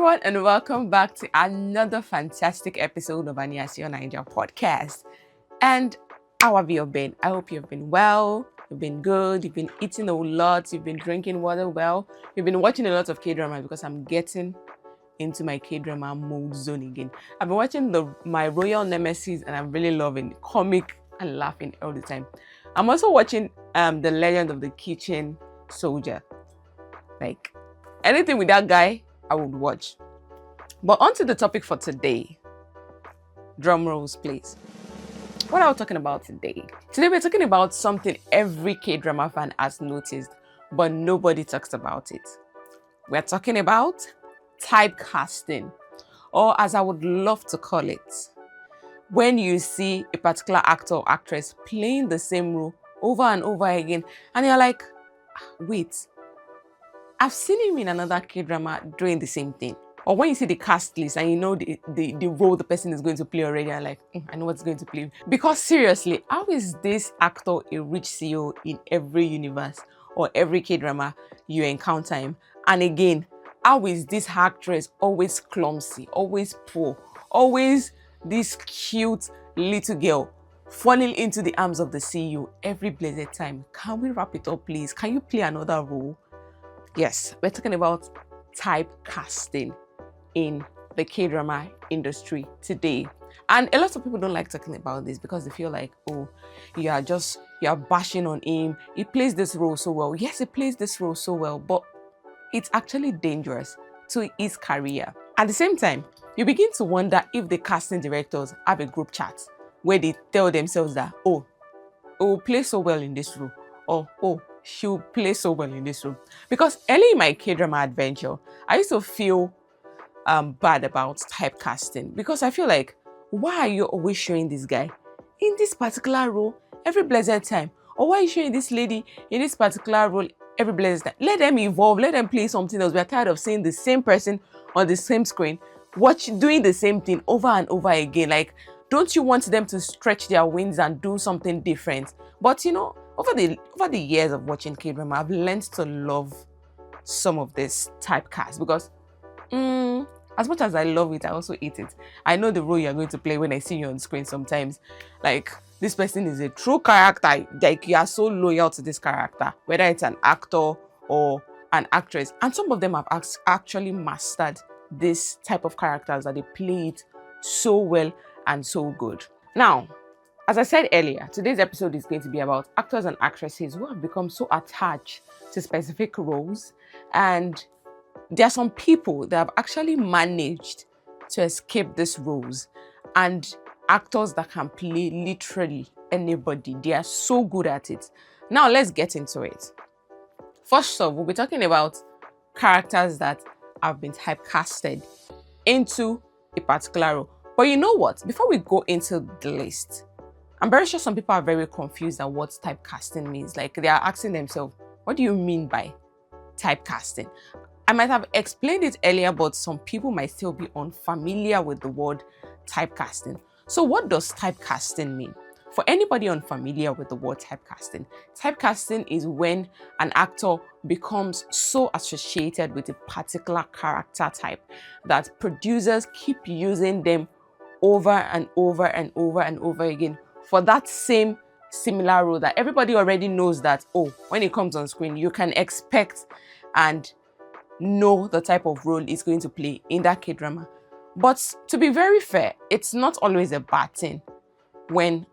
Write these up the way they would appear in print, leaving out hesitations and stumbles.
everyone, and welcome back to another fantastic episode of Aniasio Nigeria podcast. And how have you been? I hope you've been well, you've been good, you've been eating a lot, you've been drinking water well, you've been watching a lot of K-drama because I'm getting into my K-drama mode zone again. I've been watching my Royal Nemesis and I'm really loving it, comic and laughing all the time. I'm also watching The Legend of the Kitchen Soldier. Like anything with that guy, I would watch. But on to the topic for today. Drum rolls, please. What are we talking about today? Today we're talking about something every K-drama fan has noticed, but nobody talks about it. We're talking about typecasting, or as I would love to call it, when you see a particular actor or actress playing the same role over and over again, and you're like, wait, I've seen him in another K-drama doing the same thing. Or when you see the cast list and you know the role the person is going to play already, I'm like, I know what's going to play. Because seriously, how is this actor a rich CEO in every universe or every K-drama you encounter him? And again, how is this actress always clumsy, always poor, always this cute little girl falling into the arms of the CEO every blessed time? Can we wrap it up, please? Can you play another role? Yes, we're talking about typecasting in the K-drama industry today. And a lot of people don't like talking about this because they feel like, oh, you are bashing on him. He plays this role so well. Yes, he plays this role so well, but it's actually dangerous to his career. At the same time, you begin to wonder if the casting directors have a group chat where they tell themselves that, oh, he will play so well in this role, or oh, she'll play so well in this room. Because early in my K-drama adventure, I used to feel bad about typecasting because I feel like, why are you always showing this guy in this particular role every blessed time? Or why are you showing this lady in this particular role every blessed time? Let them evolve, let them play something else. We're tired of seeing the same person on the same screen, doing the same thing over and over again. Like, don't you want them to stretch their wings and do something different? But you know, over the years of watching K-drama, I've learned to love some of this typecast because as much as I love it, I also hate it. I know the role you're going to play when I see you on screen sometimes. Like, this person is a true character. Like, you are so loyal to this character, whether it's an actor or an actress. And some of them have actually mastered this type of characters that they play it so well and so good. Now, as I said earlier, today's episode is going to be about actors and actresses who have become so attached to specific roles, and there are some people that have actually managed to escape these roles, and actors that can play literally anybody. They are so good at it. Now let's get into it. First off, we'll be talking about characters that have been typecasted into a particular role. But you know what? Before we go into the list, I'm very sure some people are very confused at what typecasting means. Like, they are asking themselves, what do you mean by typecasting? I might have explained it earlier, but some people might still be unfamiliar with the word typecasting. So what does typecasting mean? For anybody unfamiliar with the word typecasting is when an actor becomes so associated with a particular character type that producers keep using them over and over and over and over again for that same similar role that everybody already knows that, oh, when it comes on screen, you can expect and know the type of role it's going to play in that K-drama. But to be very fair, it's not always a bad thing when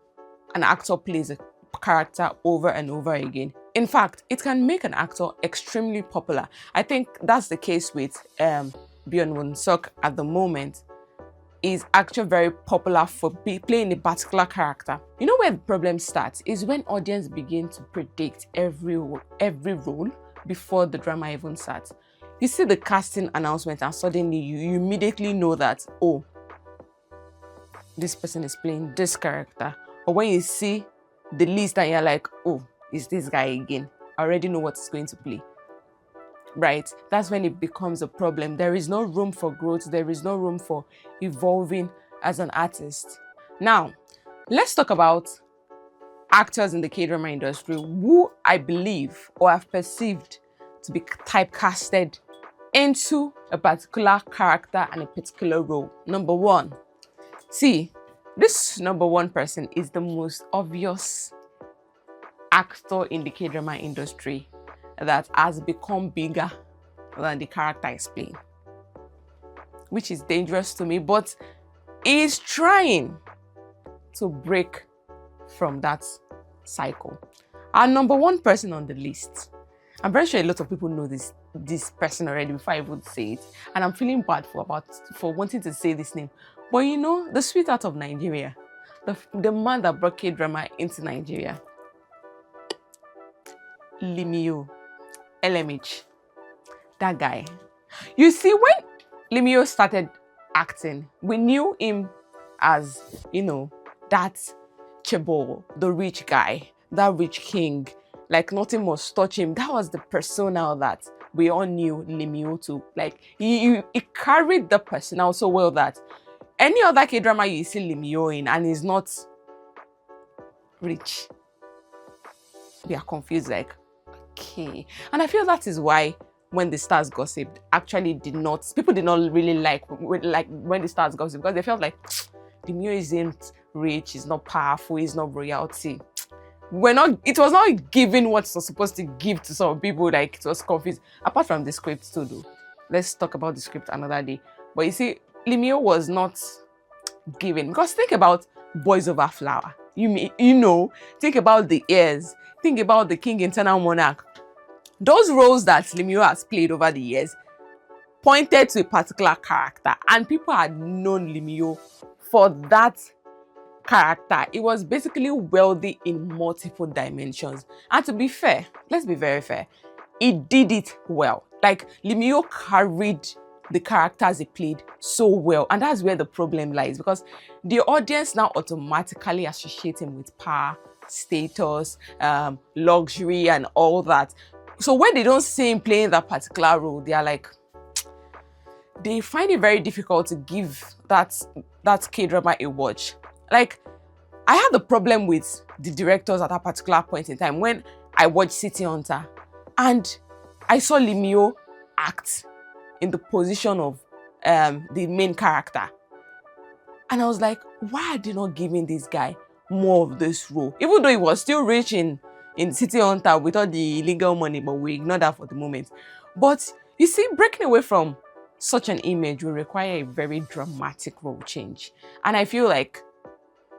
an actor plays a character over and over again. In fact, it can make an actor extremely popular. I think that's the case with Byun Won-suk at the moment. Is actually very popular for playing a particular character. You know where the problem starts is when audience begin to predict every role before the drama even starts. You see the casting announcement and suddenly you immediately know that, oh, this person is playing this character. Or when you see the list and you're like, oh, is this guy again? I already know what he's going to play. Right? That's when it becomes a problem. There is no room for growth. There is no room for evolving as an artist. Now, let's talk about actors in the K-drama industry who I believe or have perceived to be typecasted into a particular character and a particular role. Number one, see, this number one person is the most obvious actor in the K-drama industry that has become bigger than the character is playing, which is dangerous to me, but he is trying to break from that cycle. Our number one person on the list, I'm very sure a lot of people know this person already before I would say it, and I'm feeling bad for wanting to say this name. But you know, the sweetheart of Nigeria, the man that brought K-drama into Nigeria, Limio, LMH, that guy. You see, when Limio started acting, we knew him as, you know, that Chebo, the rich guy, that rich king, like nothing must touch him. That was the persona that we all knew Limio to. Like, he carried the persona so well that any other K-drama you see Limio in and he's not rich, we are confused, like, okay. And I feel that is why when the stars gossiped, people did not really like when the stars gossiped, because they felt like Limio isn't rich, he's not powerful, he's not royalty. It was not giving what it was supposed to give to some people. Like, it was confused. Apart from the script too, though. Let's talk about the script another day. But you see, Limio was not given, because think about Boys Over Flower. Think about The Heirs. Think about The King Eternal Monarch. Those roles that Limio has played over the years pointed to a particular character, and people had known Limio for that character. It was basically wealthy in multiple dimensions. And to be fair, let's be very fair, he did it well. Like, Limio carried the characters he played so well, and that's where the problem lies, because the audience now automatically associate him with power, status, luxury, and all that. So when they don't see him playing that particular role, they are like, they find it very difficult to give that K-drama a watch. Like, I had the problem with the directors at that particular point in time when I watched City Hunter and I saw Limio act in the position of the main character. And I was like, why are they not giving this guy more of this role? Even though he was still rich in City Hunter with all the illegal money, but we ignore that for the moment. But you see, breaking away from such an image will require a very dramatic role change. And I feel like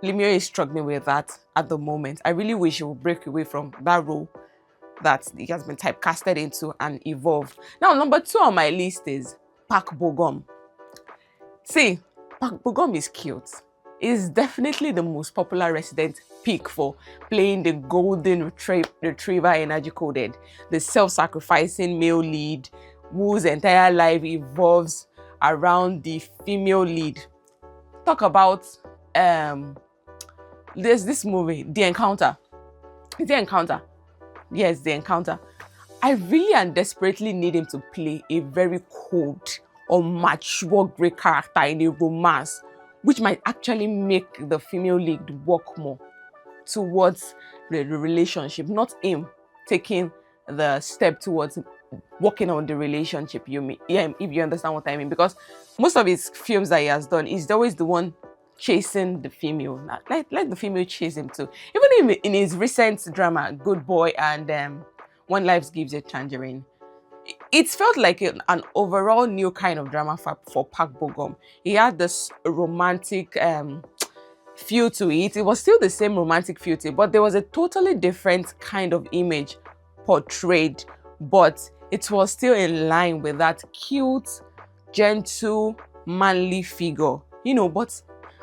Limio is struggling with that at the moment. I really wish he would break away from that role that he has been typecasted into and evolve. Now, number 2 on my list is Park Bo-gum. See, Park Bo-gum is cute. He's definitely the most popular resident pick for playing the golden retriever energy coded, the self-sacrificing male lead whose entire life evolves around the female lead. Talk about there's this movie, The Encounter. The Encounter. Yes, The Encounter. I really and desperately need him to play a very cold or mature great character in a romance, which might actually make the female lead work more towards the relationship, not him taking the step towards working on the relationship. If you understand what I mean, because most of his films that he has done, he's always the one chasing the female. Let the female chase him too. Even in his recent drama, Good Boy and When Life Gives You Tangerine, it felt like an overall new kind of drama for Park Bo-gum. He had this romantic feel to it. It was still the same romantic feel to it, but there was a totally different kind of image portrayed, but it was still in line with that cute, gentle, manly figure. But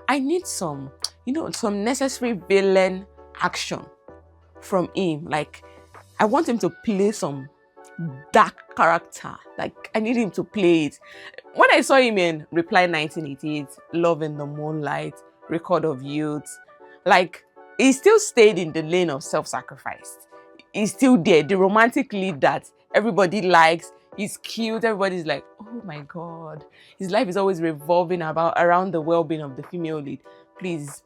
I need some necessary villain action from him. Like, I want him to play some dark character. Like, I need him to play it. When I saw him in Reply 1988, Love in the Moonlight, Record of Youth, like, he still stayed in the lane of self-sacrifice. He's still there, the romantic lead that everybody likes. He's cute. Everybody's like, oh my God. His life is always revolving around the well-being of the female lead. Please,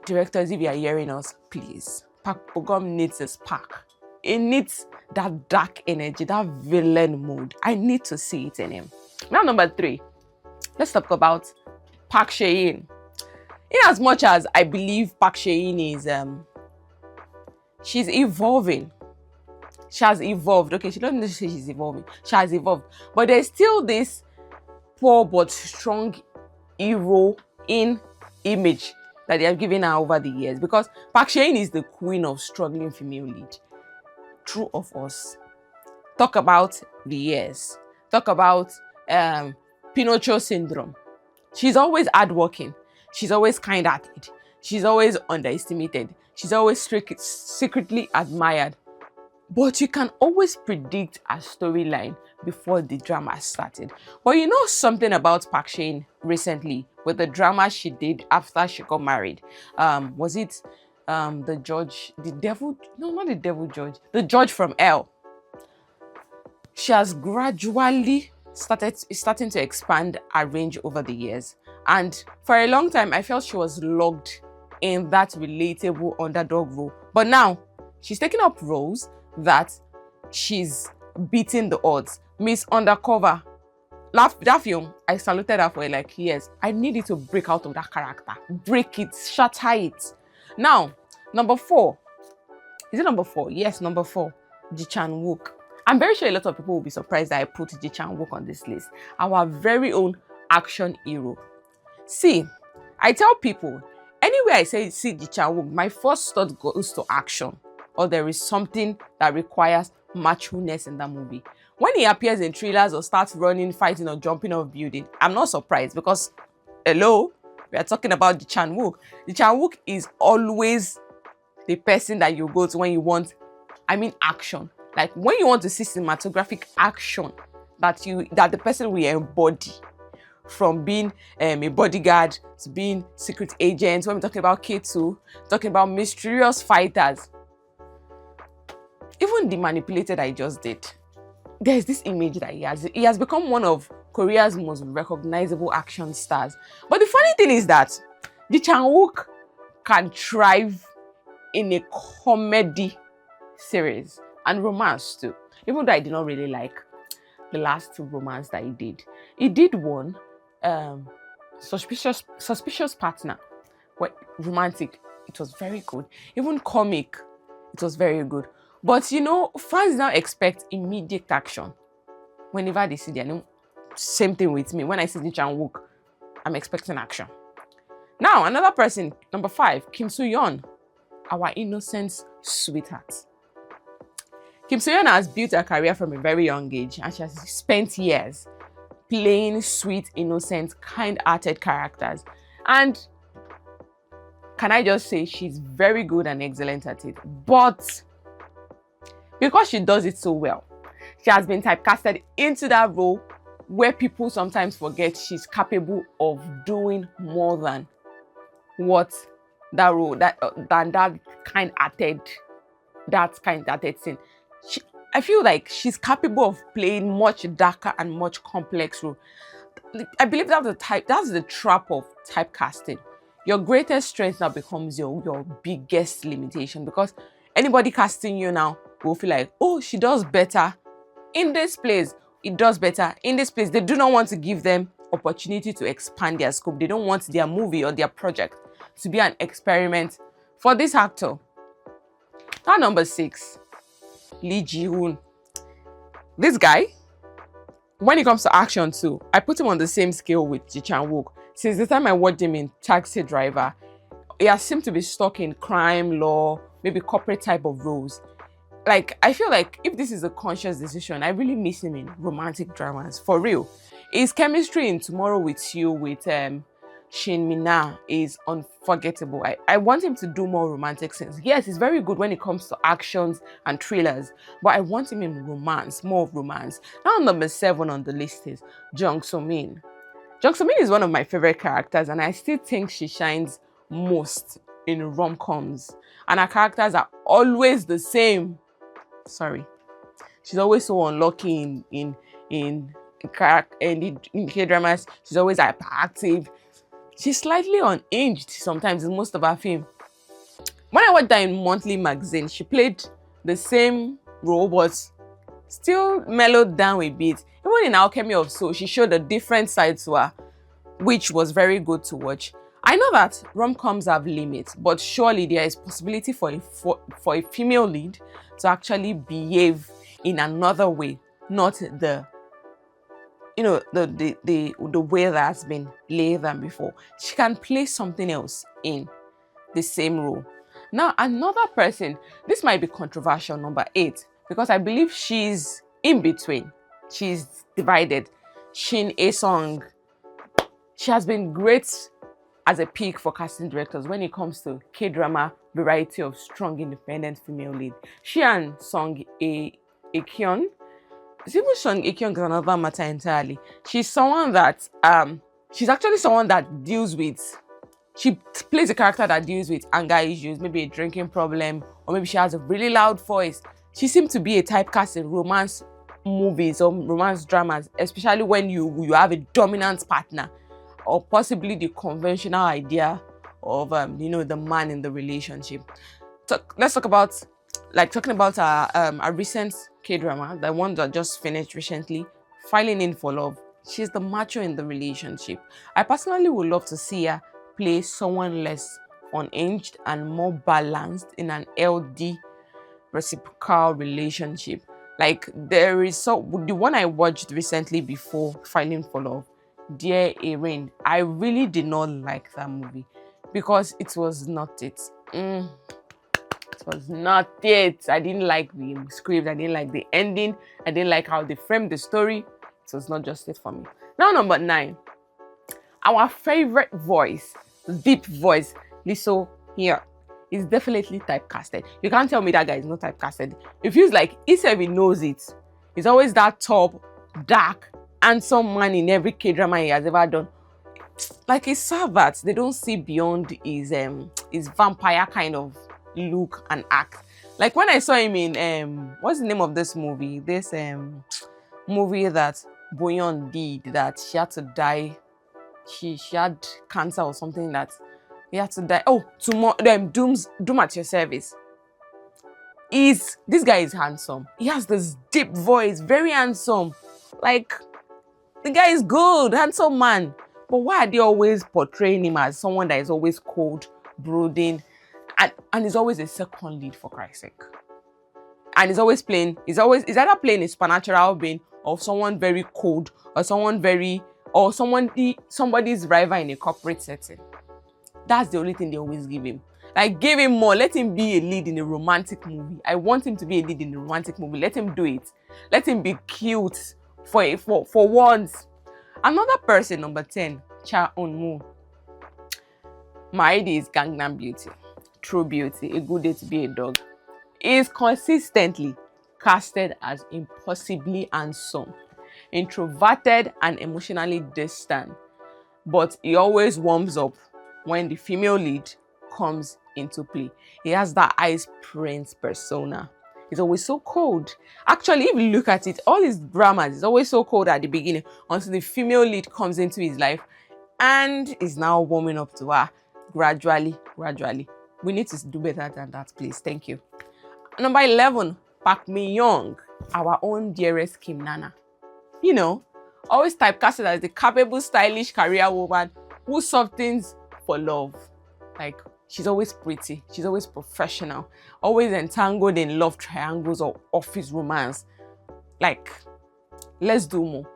directors, if you are hearing us, please. Park Bo-gum needs a spark. He needs that dark energy, that villain mood. I need to see it in him. Now, number 3, let's talk about Park Chae-in. In as much as I believe Park Chae-in is she's evolving. She has evolved. Okay, she doesn't need to say she's evolving. She has evolved. But there's still this poor but strong hero in image that they have given her over the years. Because Park Chae-in is the queen of struggling female lead. True of us. Talk about the years. Talk about Pinocchio syndrome. She's always hardworking. She's always kind-hearted. She's always underestimated. She's always secretly admired. But you can always predict a storyline before the drama started. But you know something about Park Chae-in recently with the drama she did after she got married? Was it the judge, the devil? No, not the devil judge. The judge from Hell. She has gradually starting to expand her range over the years. And for a long time, I felt she was locked in that relatable underdog role. But now, she's taking up roles that she's beating the odds. Miss Undercover. That film, I saluted her for like years. I needed to break out of that character. Break it, shatter it. Now, number 4. Is it number 4? Yes, number 4. Ji Chan-wook. I'm very sure a lot of people will be surprised that I put Ji Chan-wook on this list. Our very own action hero. See, I tell people, anywhere I say see Ji Chan-wook, my first thought goes to action. Or there is something that requires macho-ness in that movie. When he appears in thrillers or starts running, fighting, or jumping off building, I'm not surprised because, hello, we are talking about Ji Chan-wook. Ji Chan-wook is always the person that you go to when you want, action. Like when you want to see cinematographic action that the person will embody. From being a bodyguard to being secret agents. When we're talking about K2, talking about mysterious fighters. Even the manipulated I just did, there's this image that he has. He has become one of Korea's most recognizable action stars. But the funny thing is that Ji Chan-wook can thrive in a comedy series and romance too. Even though I did not really like the last 2 romance that he did. He did one, Suspicious Partner, romantic. It was very good. Even comic, it was very good. But fans now expect immediate action whenever they see their name. Same thing with me. When I see Ji Chan-wook, I'm expecting action. Now, another person, number 5, Kim Soo-yeon, our innocent sweetheart. Kim Soo-yeon has built her career from a very young age, and she has spent years playing sweet, innocent, kind-hearted characters. And can I just say she's very good and excellent at it. But because she does it so well, she has been typecasted into that role where people sometimes forget she's capable of doing more than what that role, than that kind-hearted thing. I feel like she's capable of playing much darker and much complex role. I believe that's the trap of typecasting. Your greatest strength now becomes your biggest limitation, because anybody casting you now will feel like, oh, she does better in this place. It does better in this place. They do not want to give them opportunity to expand their scope. They don't want their movie or their project to be an experiment for this actor. Now, number 6, Lee Ji-hoon. This guy, when it comes to action too, I put him on the same scale with Ji Chan-wook. Since the time I watched him in Taxi Driver, he has seemed to be stuck in crime, law, maybe corporate type of roles. Like, I feel like if this is a conscious decision, I really miss him in romantic dramas, for real. His chemistry in Tomorrow With You with Shin Min-ah is unforgettable. I want him to do more romantic scenes. Yes, he's very good when it comes to actions and thrillers, but I want him in romance, more of romance. Now, number 7 on the list is Jung So-min. Jung So-min is one of my favorite characters, and I still think she shines most in rom-coms. And her characters are always the same. Sorry. She's always so unlucky in K-dramas. She's always hyperactive. She's slightly unhinged sometimes in most of her film. When I watched her in Monthly Magazine, she played the same role, but still mellowed down a bit. Even in Alchemy of Soul, she showed a different side to her, which was very good to watch. I know that rom-coms have limits, but surely there is possibility for a female lead to actually behave in another way, not the way that has been laid down before. She can play something else in the same role. Now, another person, this might be controversial, number 8, because I believe she's in between. She's divided. Shin A-Sung. She has been great as a pick for casting directors when it comes to K-drama variety of strong independent female lead. She and Song A-Kyeon. Even Song A-Kyeon is another matter entirely. She's someone that she's actually someone that deals with. She plays a character that deals with anger issues, maybe a drinking problem, or maybe she has a really loud voice. She seems to be a typecast in romance movies or romance dramas, especially when you have a dominant partner, or possibly the conventional idea of the man in the relationship. Let's talk about a recent K-drama, the one that just finished recently, Filing in for Love. She's the macho in the relationship. I personally would love to see her play someone less unhinged and more balanced in an LD reciprocal relationship. Like the one I watched recently before Filing for Love, Dear Erin, I really did not like that movie because it was not it. It was not it. I didn't like the script. I didn't like the ending. I didn't like how they framed the story. It was not just it for me. Now, number 9. Our favorite voice, deep voice, Liso here, is definitely typecasted. You can't tell me that guy is not typecasted. It feels like he knows it. He's always that top, dark, handsome man in every K-drama he has ever done. Like a servant, they don't see beyond his vampire kind of look and act. Like when I saw him in what's the name of this movie? This movie that Boyon did, that she had to die. She had cancer or something that he had to die. Oh, tomorrow, Doom at Your Service. This guy is handsome. He has this deep voice, very handsome. Like the guy is good, handsome man. But why are they always portraying him as someone that is always cold, brooding, and is always a second lead, for Christ's sake? And he's either playing a supernatural being or someone very cold or somebody's rival in a corporate setting. That's the only thing they always give him. Like, give him more. Let him be a lead in a romantic movie. I want him to be a lead in a romantic movie. Let him do it. Let him be cute for once. Another person, number 10, Cha Eun-woo. My ID is Gangnam Beauty. True Beauty, A Good Day to Be a Dog. He is consistently casted as impossibly handsome, introverted, and emotionally distant. But he always warms up when the female lead comes into play. He has that Ice Prince persona. He's always so cold. Actually, if you look at it, all his dramas is always so cold at the beginning until the female lead comes into his life and is now warming up to her gradually. We need to do better than that, please. Thank you. Number 11, Park Min-young, our own dearest Kim Nana. Always typecasted as the capable, stylish career woman who softens for love. Like, she's always pretty, she's always professional, always entangled in love triangles or office romance. Like, let's do more.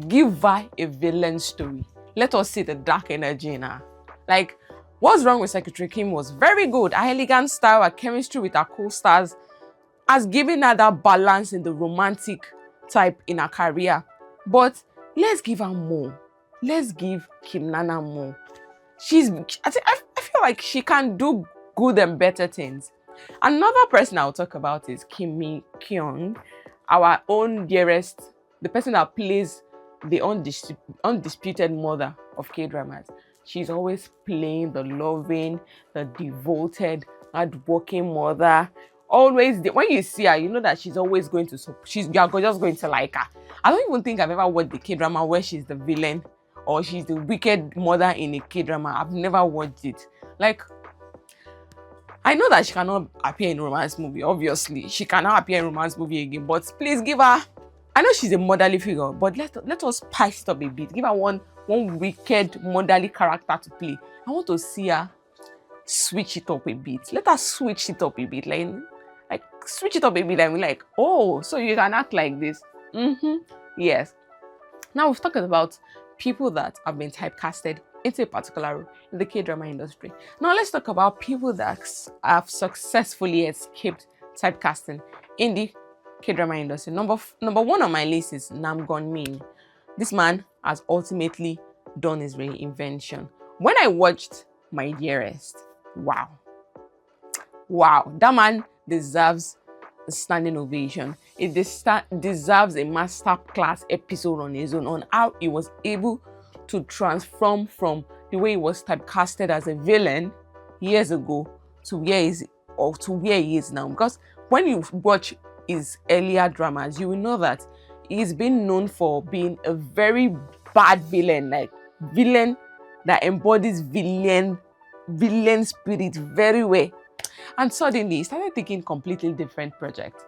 Give her a villain story. Let us see the dark energy in her. Like, What's Wrong with Secretary Kim was very good. Her elegant style, her chemistry with her co-stars has given her that balance in the romantic type in her career. But let's give her more. Let's give Kim Nana more. I feel like she can do good and better things. Another person I'll talk about is Kim Mi-kyung, our own dearest, the person that plays the undisputed mother of K-dramas. She's always playing the loving, the devoted, hardworking mother. Always, when you see her, you know that she's always going to, you're just going to like her. I don't even think I've ever watched the K-drama where she's the villain or she's the wicked mother in a K-drama. I've never watched it. Like, I know that she cannot appear in a romance movie, obviously. She cannot appear in a romance movie again, but please give her, I know she's a motherly figure, but let us spice it up a bit. Give her one wicked motherly character to play. I want to see her switch it up a bit. Let her switch it up a bit. Like switch it up a bit and we're like, oh, so you can act like this. Yes. Now we've talked about people that have been typecasted into a particular role in the K-drama industry. Now let's talk about people that have successfully escaped typecasting in the K-drama industry. Number one on my list is Nam Gon-min. This man has ultimately done his reinvention. When I watched My Dearest, wow, that man deserves a standing ovation. It deserves a masterclass episode on his own on how he was able to transform from the way he was typecasted as a villain years ago to where he is now. Because when you watch his earlier dramas, you will know that he's been known for being a very bad villain, like villain that embodies villain spirit very well. And suddenly he started taking completely different projects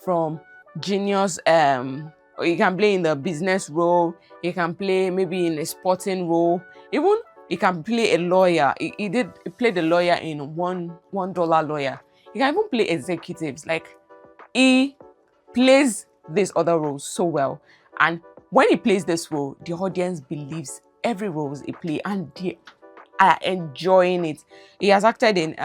from genius. You can play in the business role, you can play maybe in a sporting role, even you can play a lawyer. He played a lawyer in $1 lawyer. You can even play executives. Like, he plays these other roles so well. And when he plays this role, the audience believes every role he plays and they are enjoying it. He has acted in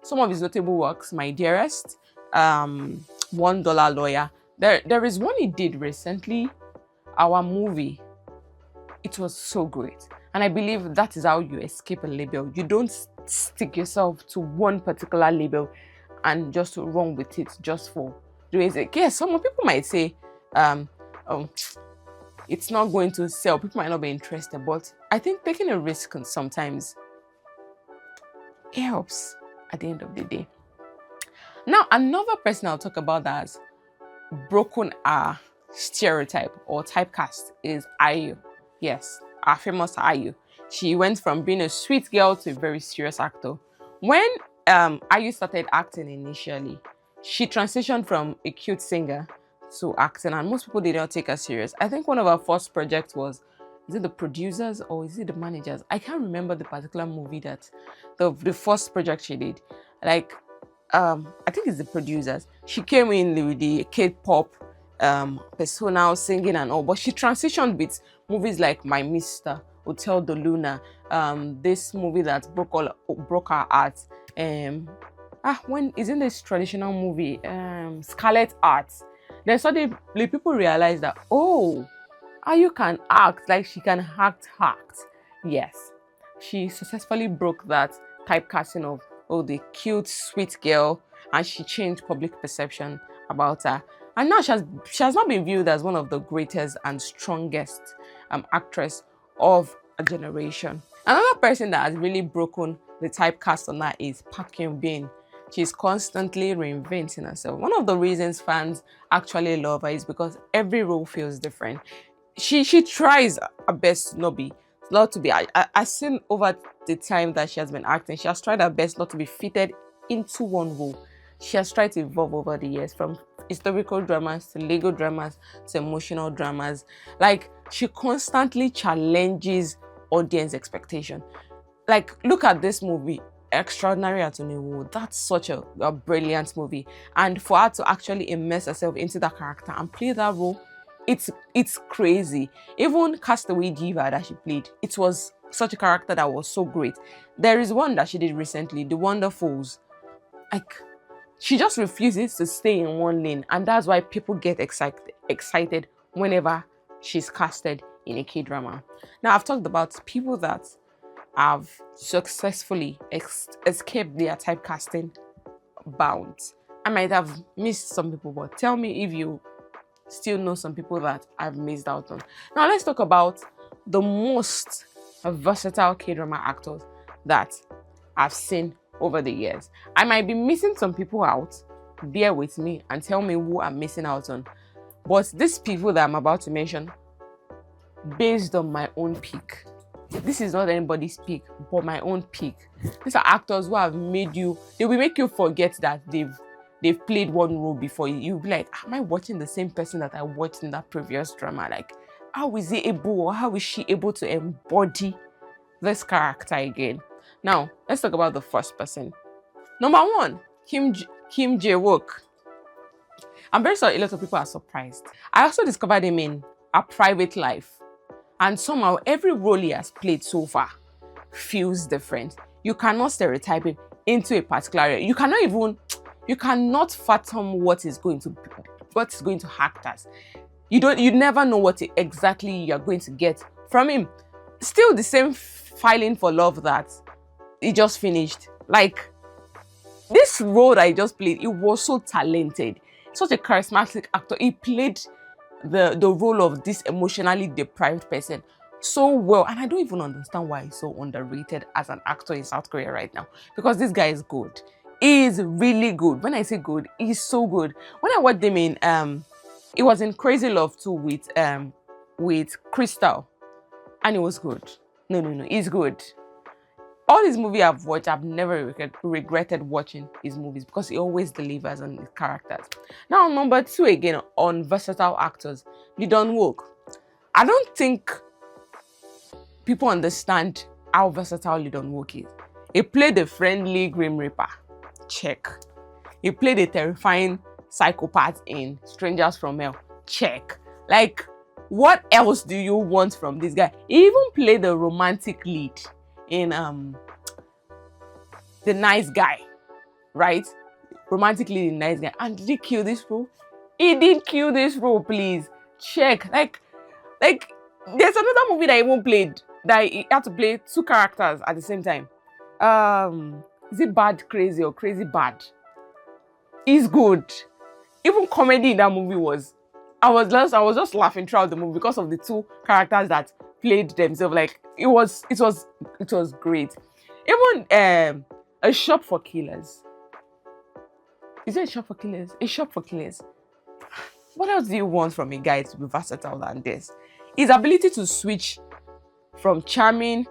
some of his notable works, My Dearest, $1 Lawyer. There is one he did recently, Our Movie. It was so great. And I believe that is how you escape a label. You don't stick yourself to one particular label and just run with it just for doing it. Yes, some people might say, it's not going to sell. People might not be interested, but I think taking a risk sometimes it helps at the end of the day. Now, another person I'll talk about that has broken our stereotype or typecast is Ayu. Yes, our famous Ayu. She went from being a sweet girl to a very serious actor. When Ayu started acting initially, she transitioned from a cute singer to acting, and most people did not take her serious. I think one of her first projects was, is it The Producers or is it The Managers? I can't remember the particular movie that the first project she did. Like, I think it's The Producers. She came in with the K-pop persona, singing and all, but she transitioned with movies like My Mister, Hotel de Luna, this movie that broke her heart. When isn't this traditional movie, Scarlet Heart? Then suddenly people realize that, oh, Ayu can act, like she can act. Yes, she successfully broke that typecasting of, oh, the cute, sweet girl, and she changed public perception about her. And now she has not been viewed as one of the greatest and strongest actress of a generation. Another person that has really broken the typecast on her is Park Hyun-bin. She's constantly reinventing herself. One of the reasons fans actually love her is because every role feels different. She tries her best not to be. I've seen over the time that she has been acting, she has tried her best not to be fitted into one role. She has tried to evolve over the years, from historical dramas to legal dramas to emotional dramas. Like, she constantly challenges audience expectation. Like, look at this movie, Extraordinary Attorney Woo. That's such a brilliant movie, and for her to actually immerse herself into that character and play that role, it's crazy. Even Castaway Diva that she played, it was such a character that was so great. There is one that she did recently, The Wonderfuls. Like, she just refuses to stay in one lane, and that's why people get excited whenever she's casted in a K-drama. Now, I've talked about people that have successfully escaped their typecasting bounds. I might have missed some people, but tell me if you still know some people that I've missed out on. Now, let's talk about the most versatile K-drama actors that I've seen over the years. I might be missing some people out. Bear with me and tell me who I'm missing out on. But these people that I'm about to mention, based on my own pick, This is not anybody's pick, but my own pick. These are actors who have made you, they will make you forget that they've played one role before. You'll be like, am I watching the same person that I watched in that previous drama? Like, how is he able, or how is she able to embody this character again? Now, let's talk about the first person. Number one, Kim Jae-wook. I'm very sorry a lot of people are surprised. I also discovered him in A Private Life. And somehow, every role he has played so far feels different. You cannot stereotype him into a particular area. You cannot fathom what is going to act as. You never know what exactly you're going to get from him. Still the same Filing for Love that he just finished. Like, this role that I just played, it was so talented. Such a charismatic actor. He played the role of this emotionally deprived person so well. And I don't even understand why he's so underrated as an actor in South Korea right now. Because this guy is good. He is really good. When I say good, he's so good. When I watched him in it was in Crazy Love too with Crystal. And it was good. No, he's good. All his movies I've watched, I've never regretted watching his movies because he always delivers on his characters. Now, number two again on versatile actors, Lee Dong-wook. I don't think people understand how versatile Lee Dong-wook is. He played the friendly Grim Reaper. Check. He played a terrifying psychopath in Strangers from Hell. Check. Like, what else do you want from this guy? He even played the romantic lead in The Nice Guy, right? Romantic lead in Nice Guy. And did he kill this role? He did kill this role, please. Check. Like there's another movie that he won't played that he had to play two characters at the same time. Is it Bad Crazy or Crazy Bad? He's good. Even comedy in that movie was. I was just laughing throughout the movie because of the two characters that played themselves. Like it was great. Even A Shop for Killers. Is it A Shop for Killers? A Shop for Killers. What else do you want from a guy to be versatile than this? His ability to switch from charming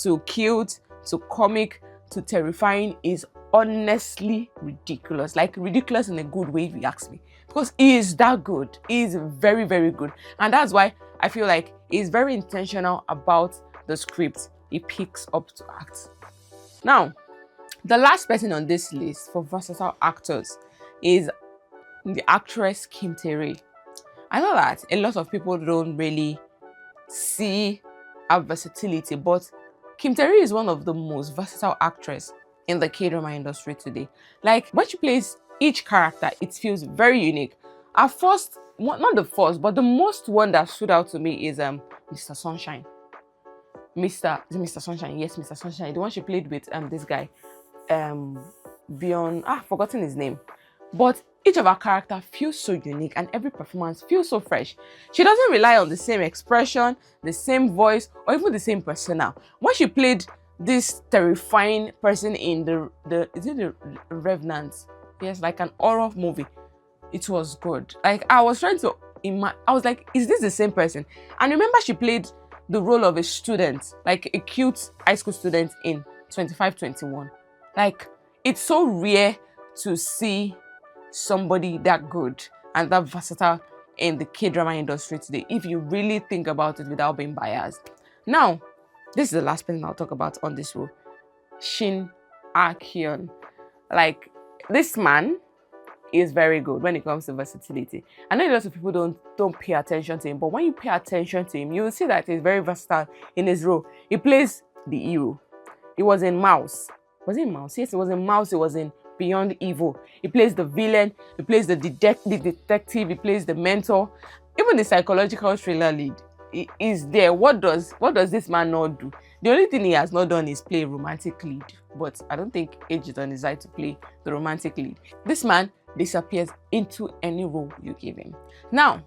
to cute to comic to terrifying is honestly ridiculous. Like ridiculous in a good way, if you ask me. Because he is that good. He is very, very good. And that's why I feel like he's very intentional about the script he picks up to act. Now, the last person on this list for versatile actors is the actress Kim Tae-ri. I know that a lot of people don't really see her versatility, but Kim Tae-ri is one of the most versatile actresses in the K-drama industry today. Like, when she plays each character, it feels very unique. At first, not the first, but the most one that stood out to me is Mr. Sunshine. Mr. Sunshine? Yes, Mr. Sunshine. The one she played with this guy, forgotten his name. But each of her characters feels so unique and every performance feels so fresh. She doesn't rely on the same expression, the same voice, or even the same persona. When she played this terrifying person in the Revenant? Yes, like an horror movie. It was good. Like, I was trying to I was like, is this the same person? And remember, she played the role of a student, like a cute high school student in 2521. Like, it's so rare to see somebody that good and that versatile in the K-drama industry today, if you really think about it without being biased. Now, this is the last person I'll talk about on this role. Shin Ah-kyun. Like, this man is very good when it comes to versatility. I know a lot of people don't pay attention to him, but when you pay attention to him, you will see that he's very versatile in his role. He plays the hero. He was in Mouse. Was he in Mouse? Yes, he was in Mouse. He was in Beyond Evil. He plays the villain. He plays the detective. He plays the mentor. Even the psychological thriller lead is there. What does this man not do? The only thing he has not done is play a romantic lead. But I don't think age is on his side to play the romantic lead. This man disappears into any role you give him. Now,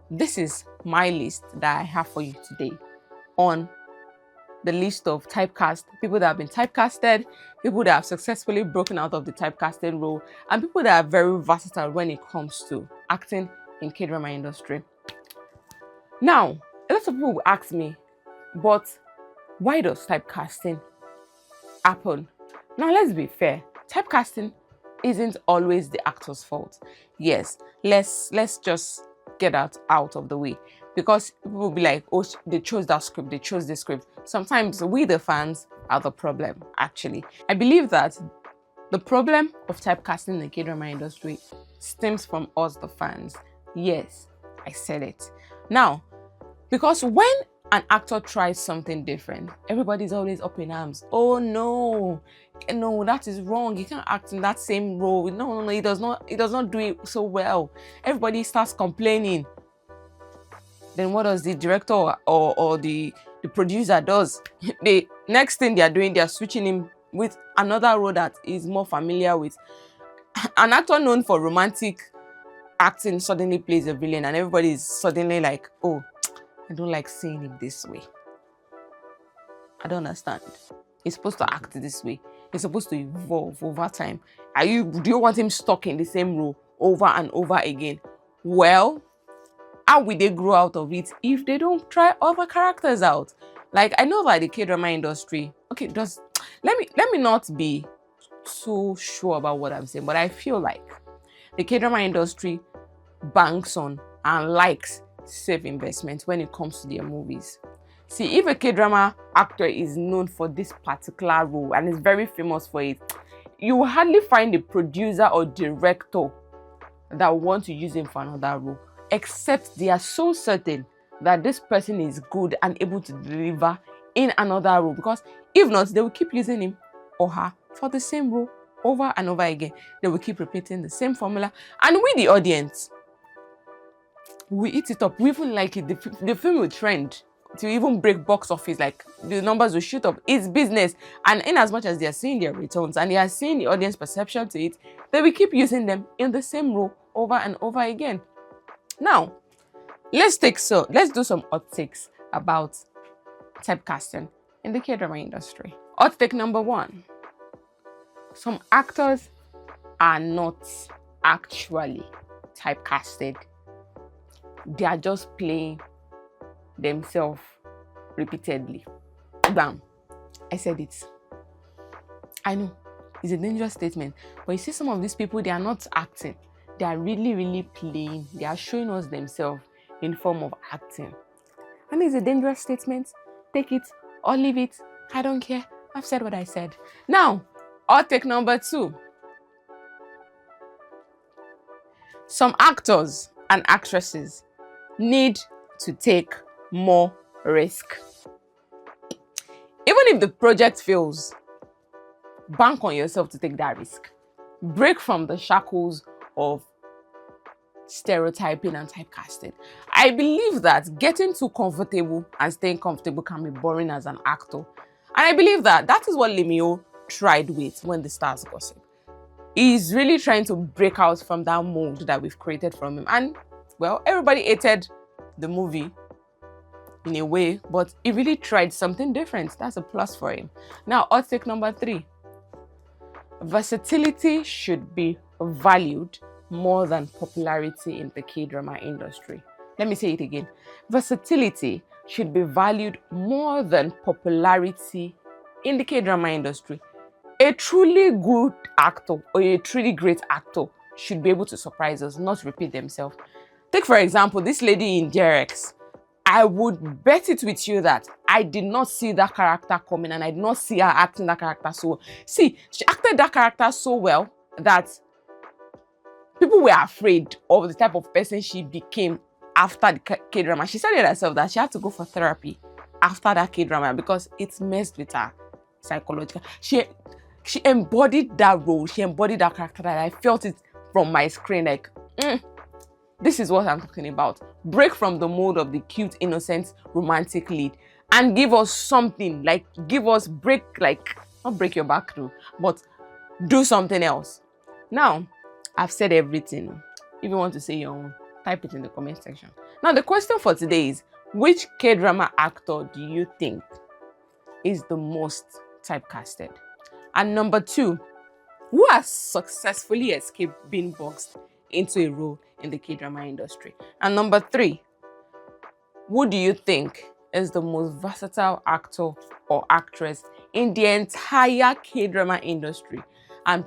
this is my list that I have for you today on the list of typecast, people that have been typecasted, people that have successfully broken out of the typecasting role, and people that are very versatile when it comes to acting in K-drama industry. Now, a lot of people will ask me, but Why does typecasting happen? Now, let's be fair. Typecasting isn't always the actor's fault. Yes, let's just get that out of the way, because people will be like, oh, they chose that script, they chose this script. Sometimes we, the fans, are the problem. Actually, I believe that the problem of typecasting in the K-drama industry stems from us, the fans. Yes, I said it. Now, because when an actor tries something different, everybody's always up in arms. Oh no, that is wrong. You can't act in that same role. No, he does not do it so well. Everybody starts complaining. Then what does the director or the producer does? The next thing they are doing, they are switching him with another role that is more familiar with. An actor known for romantic acting suddenly plays a villain, and everybody is suddenly like, oh, I don't like seeing him this way. I don't understand. He's supposed to act this way. He's supposed to evolve over time. Do you want him stuck in the same role over and over again? Well, how will they grow out of it if they don't try other characters out? Like, I know that the K-drama industry, okay, let me not be so sure about what I'm saying, but I feel like the K-drama industry banks on and likes safe investment when it comes to their movies. See, if a K-drama actor is known for this particular role and is very famous for it, you will hardly find a producer or director that will want to use him for another role, except they are so certain that this person is good and able to deliver in another role. Because if not, they will keep using him or her for the same role over and over again. They will keep repeating the same formula, and we, the audience, we eat it up. We even like it. The film will trend to even break box office. Like, the numbers will shoot up. It's business, and in as much as they are seeing their returns and they are seeing the audience perception to it, they will keep using them in the same role over and over again. Now, let's do some hot takes about typecasting in the K-drama industry. Hot take number 1: some actors are not actually typecasted. They are just playing themselves repeatedly. Bam! I said it. I know it's a dangerous statement, but you see, some of these people, they are not acting. They are really, really playing. They are showing us themselves in form of acting. And it's a dangerous statement. Take it or leave it. I don't care. I've said what I said. Now, hot take number 2. Some actors and actresses need to take more risk. Even if the project fails, bank on yourself to take that risk. Break from the shackles of stereotyping and typecasting. I believe that getting too comfortable and staying comfortable can be boring as an actor. And I believe that is what Lemio tried with When the Stars Gossip. He's really trying to break out from that mold that we've created from him. And, well, everybody hated the movie in a way, but he really tried something different. That's a plus for him. Now, hot take number 3. Versatility should be valued more than popularity in the K-drama industry. Let me say it again. Versatility should be valued more than popularity in the K-drama industry. A truly good actor or a truly great actor should be able to surprise us, not repeat themselves. Take, for example, this lady in DRX. I would bet it with you that I did not see that character coming, and I did not see her acting that character so well. See, she acted that character so well that people were afraid of the type of person she became after the K-drama. She said it herself that she had to go for therapy after that K-drama because it messed with her psychologically. She embodied that role. She embodied that character that I felt it from my screen. Like, this is what I'm talking about. Break from the mold of the cute, innocent, romantic lead and give us something. Like, not break your back through, but do something else. Now, I've said everything. If you want to say your own, type it in the comment section. Now, the question for today is, which K-drama actor do you think is the most typecasted? And number 2, who has successfully escaped being boxed into a role in the K-drama industry? And number 3, who do you think is the most versatile actor or actress in the entire K-drama industry? And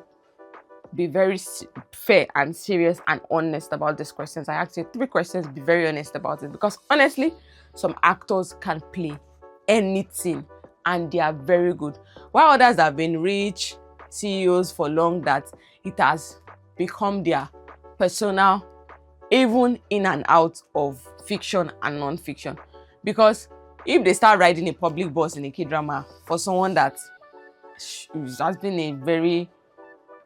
be very fair and serious and honest about these questions. I asked you 3 questions, be very honest about it, because honestly, some actors can play anything and they are very good, while others have been rich CEOs for long that it has become their persona, even in and out of fiction and non-fiction. Because if they start riding a public bus in a K-drama for someone that has been a very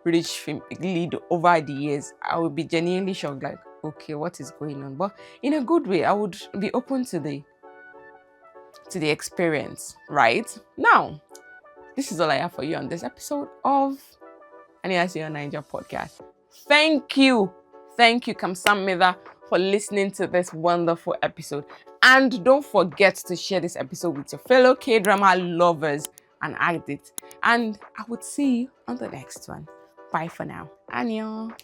rich film lead over the years, I would be genuinely shocked, like, okay, what is going on? But in a good way, I would be open to the experience. Right now, this is all I have for you on this episode of Aniasi on Niger podcast. Thank you, Kamsamida, for listening to this wonderful episode. And don't forget to share this episode with your fellow K-drama lovers and addicts. And I would see you on the next one. Bye for now. Annyeong.